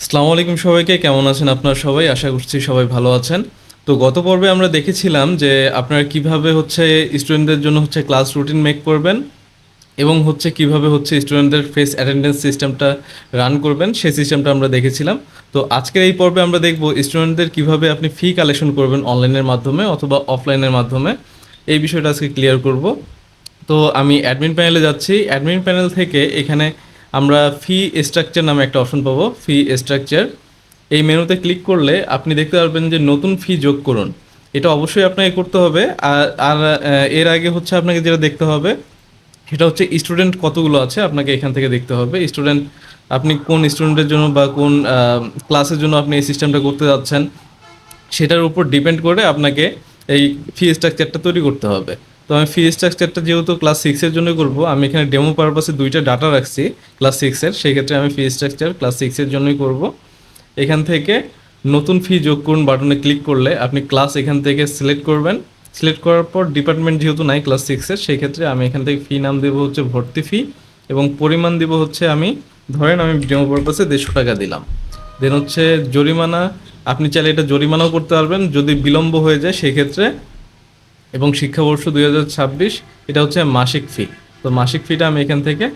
আসসালামু আলাইকুম সবাইকে, কেমন আছেন আপনারা সবাই? আশা করছি সবাই ভালো আছেন। তো গত পর্বে আমরা দেখেছিলাম যে আপনারা কিভাবে স্টুডেন্টদের জন্য ক্লাস রুটিন মেক করবেন এবং কিভাবে স্টুডেন্টদের ফেস অ্যাটেন্ডেন্স সিস্টেমটা রান করবেন, সেই সিস্টেমটা আমরা দেখেছিলাম। তো আজকের এই পর্বে আমরা দেখব স্টুডেন্টদের কিভাবে আপনি ফি কালেকশন করবেন অনলাইনের মাধ্যমে অথবা অফলাইনের মাধ্যমে। এই বিষয়টা আজকে ক্লিয়ার করব। তো আমি অ্যাডমিন প্যানেলে যাচ্ছি। অ্যাডমিন প্যানেল থেকে এখানে আমরা ফি স্ট্রাকচার নামে একটা অপশন পাবো, ফি স্ট্রাকচার। এই মেনুতে ক্লিক করলে আপনি দেখতে পারবেন যে নতুন ফি যোগ করুন। এটা অবশ্যই আপনাকে করতে হবে। এর আগে আপনাকে যেটা দেখতে হবে সেটা স্টুডেন্ট কতগুলো আছে আপনাকে এখান থেকে দেখতে হবে। স্টুডেন্ট, আপনি কোন স্টুডেন্টের জন্য বা কোন ক্লাসের জন্য আপনি এই সিস্টেমটা করতে যাচ্ছেন সেটার উপর ডিপেন্ড করে আপনাকে এই ফি স্ট্রাকচারটা তৈরি করতে হবে। তো আমি ফি স্ট্রাকচারটা যেহেতু ক্লাস সিক্সের জন্য করব, আমি এখানে ডেমো পারপাসে দুইটা ডাটা রাখছি ক্লাস সিক্সের, সেই ক্ষেত্রে আমি ফি স্ট্রাকচার ক্লাস সিক্সের জন্যই করব। এখান থেকে নতুন ফি যোগ করুন বাটনে ক্লিক করলে আপনি ক্লাস এখান থেকে সিলেক্ট করবেন। সিলেক্ট করার পর ডিপার্টমেন্ট যেহেতু নাই ক্লাস সিক্সের, সেই ক্ষেত্রে আমি এখান থেকে ফি নাম দেবো ভর্তি ফি, এবং পরিমাণ দিব আমি ধরেন আমি ডেমো পারপাসে 150 টাকা দিলাম। দেন জরিমানা, আপনি চাইলে এটা জরিমানাও করতে পারবেন যদি বিলম্ব হয়ে যায় সেক্ষেত্রে। এবং শিক্ষাবর্ষ 2026, এটা মাসিক ফি। তো মাসিক ফিটা আমি এখান থেকে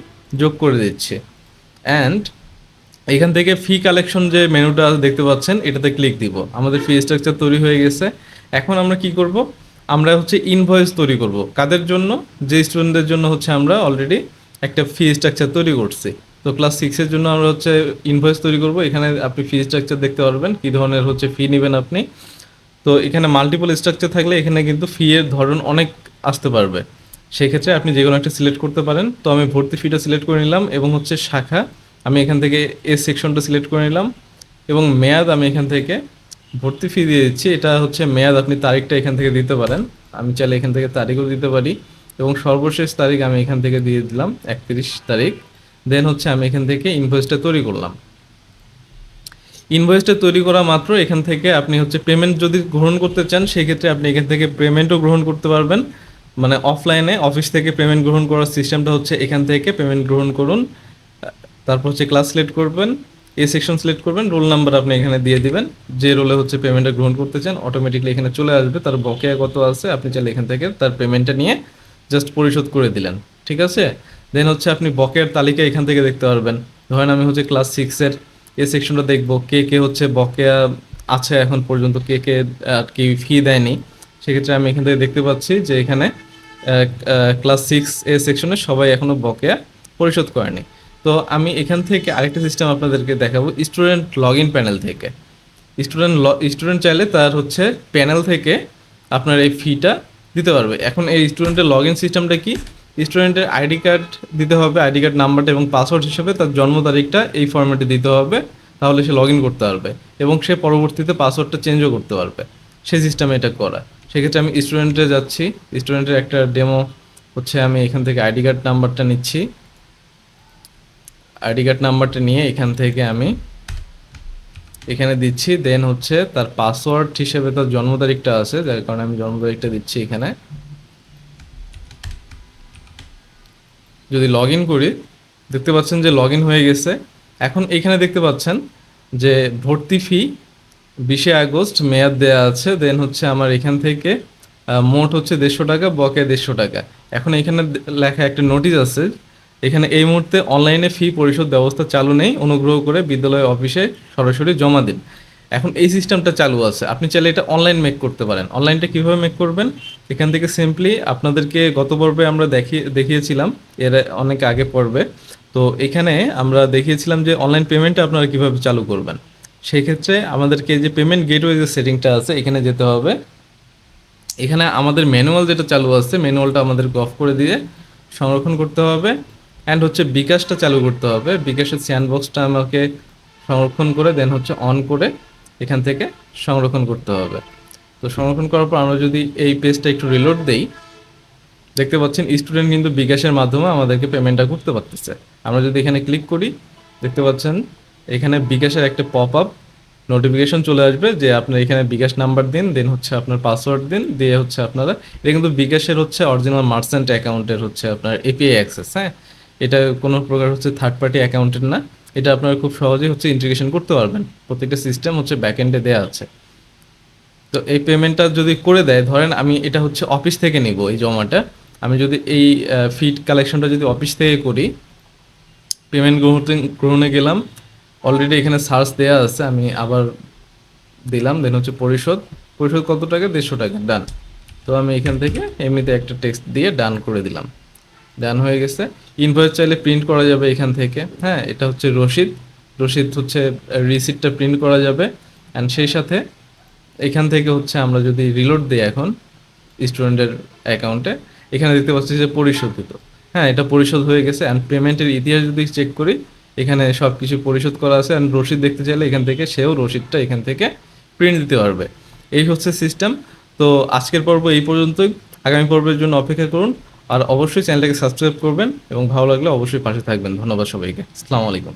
যোগ করে দিচ্ছি। অ্যান্ড এখান থেকে ফি কালেকশন যে মেনুটা দেখতে পাচ্ছেন এটাতে ক্লিক দিব। আমাদের ফি স্ট্রাকচার তৈরি হয়ে গেছে। এখন আমরা কি করব, আমরা ইনভয়েস তৈরি করব। কাদের জন্য? যে স্টুডেন্টদের জন্য আমরা অলরেডি একটা ফি স্ট্রাকচার তৈরি করছি। তো ক্লাস সিক্সের জন্য আমরা ইনভয়েস তৈরি করব। এখানে আপনি ফি স্ট্রাকচার দেখতে পারবেন কী ধরনের ফি নেবেন আপনি। তো এখানে মাল্টিপল স্ট্রাকচার থাকলে এখানে কিন্তু ফি এর ধরন অনেক আসতে পারবে। সেক্ষেত্রে আপনি যে কোনো একটা সিলেক্ট করতে পারেন। তো আমি ভর্তি ফিটা সিলেক্ট করে নিলাম এবং শাখা আমি এখান থেকে এস সেকশনটা সিলেক্ট করে নিলাম। এবং মেয়াদ আমি এখান থেকে ভর্তি ফি দিয়ে দিচ্ছি। এটা মেয়াদ, আপনি তারিখটা এখান থেকে দিতে পারেন। আমি চাইলে এখান থেকে তারিখও দিতে পারি। এবং সর্বশেষ তারিখ আমি এখান থেকে দিয়ে দিলাম 31 তারিখ। দেন আমি এখান থেকে ইনভয়েসটা তৈরি করলাম। ইনভয়েসটা তৈরি করা মাত্র এখান থেকে আপনি পেমেন্ট যদি গ্রহণ করতে চান সেক্ষেত্রে আপনি এখান থেকে পেমেন্টও গ্রহণ করতে পারবেন। মানে অফলাইনে অফিস থেকে পেমেন্ট গ্রহণ করার সিস্টেমটা এখান থেকে পেমেন্ট গ্রহণ করুন। তারপর ক্লাস সিলেক্ট করবেন, এ সেকশন সিলেক্ট করবেন, রোল নাম্বার আপনি এখানে দিয়ে দিবেন। যে রোলে পেমেন্টটা গ্রহণ করতে চান অটোমেটিকলি এখানে চলে আসবে। তার বকেয়া কত আছে আপনি চাইলে এখান থেকে তার পেমেন্টটা নিয়ে জাস্ট পরিশোধ করে দিলেন। ঠিক আছে। দেন আপনি বকেয়ার তালিকা এখান থেকে দেখতে পারবেন। ধরেন আমি ক্লাস সিক্সের এই সেকশনটা দেখব, কে কে বকেয়া আছে এখন পর্যন্ত, কে কে আর কি ফি দেয়নি। সেক্ষেত্রে আমি এখান থেকে দেখতে পাচ্ছি যে এখানে ক্লাস সিক্স এ সেকশনে সবাই এখনও বকেয়া পরিশোধ করেনি। তো আমি এখান থেকে আরেকটা সিস্টেম আপনাদেরকে দেখাবো, স্টুডেন্ট লগ ইন প্যানেল থেকে। স্টুডেন্ট চাইলে তার প্যানেল থেকে আপনার এই ফিটা দিতে পারবে। এখন এই স্টুডেন্টের লগ ইন সিস্টেমটা কি? স্টুডেন্টের আইডি কার্ড দিতে হবে, আইডি কার্ড নাম্বারটা এবং পাসওয়ার্ড হিসেবে তার জন্ম তারিখটা এই ফরম্যাটে দিতে হবে। তাহলে সে লগ ইন করতে পারবে এবং সে পরবর্তীতে পাসওয়ার্ডটা চেঞ্জও করতে পারবে। সেই সিস্টেমে এটা করা। সেক্ষেত্রে আমি স্টুডেন্টে যাচ্ছি। স্টুডেন্টের একটা ডেমো আমি এখান থেকে আইডি কার্ড নাম্বারটা নিচ্ছি। আইডি কার্ড নাম্বারটা নিয়ে এখান থেকে আমি এখানে দিচ্ছি। দেন তার পাসওয়ার্ড হিসেবে তার জন্ম তারিখটা আছে, যার কারণে আমি জন্ম তারিখটা দিচ্ছি এখানে। যদি লগ ইন করি দেখতে পাচ্ছেন যে লগ ইন হয়ে গেছে। এখন এখানে দেখতে পাচ্ছেন যে ভর্তি ফি 20 আগস্ট মেয়াদ দেওয়া আছে। দেন আমার এখান থেকে মোট 150 টাকা, বকেয়া 150 টাকা। এখন এখানে লেখা একটা নোটিশ আছে, এখানে এই মুহূর্তে অনলাইনে ফি পরিশোধ ব্যবস্থা চালু নেই, অনুগ্রহ করে বিদ্যালয় অফিসে সরাসরি জমা দিন। এখন এই সিস্টেমটা চালু আছে, আপনি চাইলে এটা অনলাইন মেক করতে পারেন। অনলাইনটা কীভাবে মেক করবেন? এখান থেকে সিম্পলি আপনাদেরকে গত পর্বে আমরা দেখিয়েছিলাম, এর অনেক আগে পর্বে। তো এখানে আমরা দেখিয়েছিলাম যে অনলাইন পেমেন্টটা আপনারা কীভাবে চালু করবেন। সেই ক্ষেত্রে আমাদেরকে যে পেমেন্ট গেটওয়ে যে সেটিংটা আছে এখানে যেতে হবে। এখানে আমাদের ম্যানুয়াল যেটা চালু আছে ম্যানুয়ালটা আমাদেরকে অফ করে দিয়ে সংরক্ষণ করতে হবে। অ্যান্ড বিকাশটা চালু করতে হবে। বিকাশের স্যান্ডবক্সটা আমাকে সংরক্ষণ করে দেন অন করে এখান থেকে সংরক্ষণ করতে হবে। তো সংরক্ষণ করার পর আমরা যদি এই পেজটা একটু রিলোড দেই দেখতে পাচ্ছেন স্টুডেন্ট কিন্তু বিকাশের মাধ্যমে আমাদেরকে পেমেন্টটা করতে পারতেছে। আমরা যদি এখানে ক্লিক করি দেখতে পাচ্ছেন এখানে বিকাশের একটা পপ আপ নোটিফিকেশন চলে আসবে যে আপনার এখানে বিকাশ নাম্বার দিন, দেন আপনার পাসওয়ার্ড দিন, দিয়ে আপনারা, এটা কিন্তু বিকাশের অরিজিনাল মার্চেন্ট অ্যাকাউন্টের আপনার এপিআই অ্যাক্সেস। হ্যাঁ, এটা কোনো প্রকার থার্ড পার্টি অ্যাকাউন্টের না। এটা আপনারা খুব সহজেই হচ্ছে ইন্টিগ্রেশন করতে পারবেন। প্রত্যেকটা সিস্টেম হচ্ছে ব্যাক এন্ডে দেওয়া আছে। তো এই পেমেন্টটা যদি করে দেয়, ধরেন আমি এটা হচ্ছে অফিস থেকে নিব এই জমাটা, আমি যদি এই ফিড কালেকশনটা যদি অফিস থেকে করি, পেমেন্ট গ্রহণে গেলাম, অলরেডি এখানে সার্চ দেওয়া আছে, আমি আবার দিলাম, দেন হচ্ছে পরিশোধ, পরিশোধ কত টাকা, 150 টাকা, ডান। তো আমি এখান থেকে এমনিতে একটা টেক্সট দিয়ে ডান করে দিলাম, ডান হয়ে গেছে। ইনভয়েস চাইলে প্রিন্ট করা যাবে এখান থেকে, হ্যাঁ, এটা হচ্ছে রসিদ, রসিদ হচ্ছে রিসিপ্টটা প্রিন্ট করা যাবে। অ্যান্ড সেই সাথে এখান থেকে হচ্ছে আমরা যদি রিলোড দিই এখন স্টুডেন্টের অ্যাকাউন্টে, এখানে দেখতে পাচ্ছি যে পরিশোধিত, হ্যাঁ, এটা পরিশোধ হয়ে গেছে। অ্যান্ড পেমেন্টের ইতিহাস যদি চেক করি, এখানে সব কিছু পরিশোধ করা আছে। অ্যান্ড রসিদ দেখতে চাইলে এখান থেকে সেও রসিদটা এখান থেকে প্রিন্ট দিতে পারবে। এই হচ্ছে সিস্টেম। তো আজকের পর্ব এই পর্যন্তই, আগামী পর্বের জন্য অপেক্ষা করুন। আর অবশ্যই চ্যানেলটাকে সাবস্ক্রাইব করবেন এবং ভালো লাগলে অবশ্যই পাশে থাকবেন। ধন্যবাদ সবাইকে। আসসালামু আলাইকুম।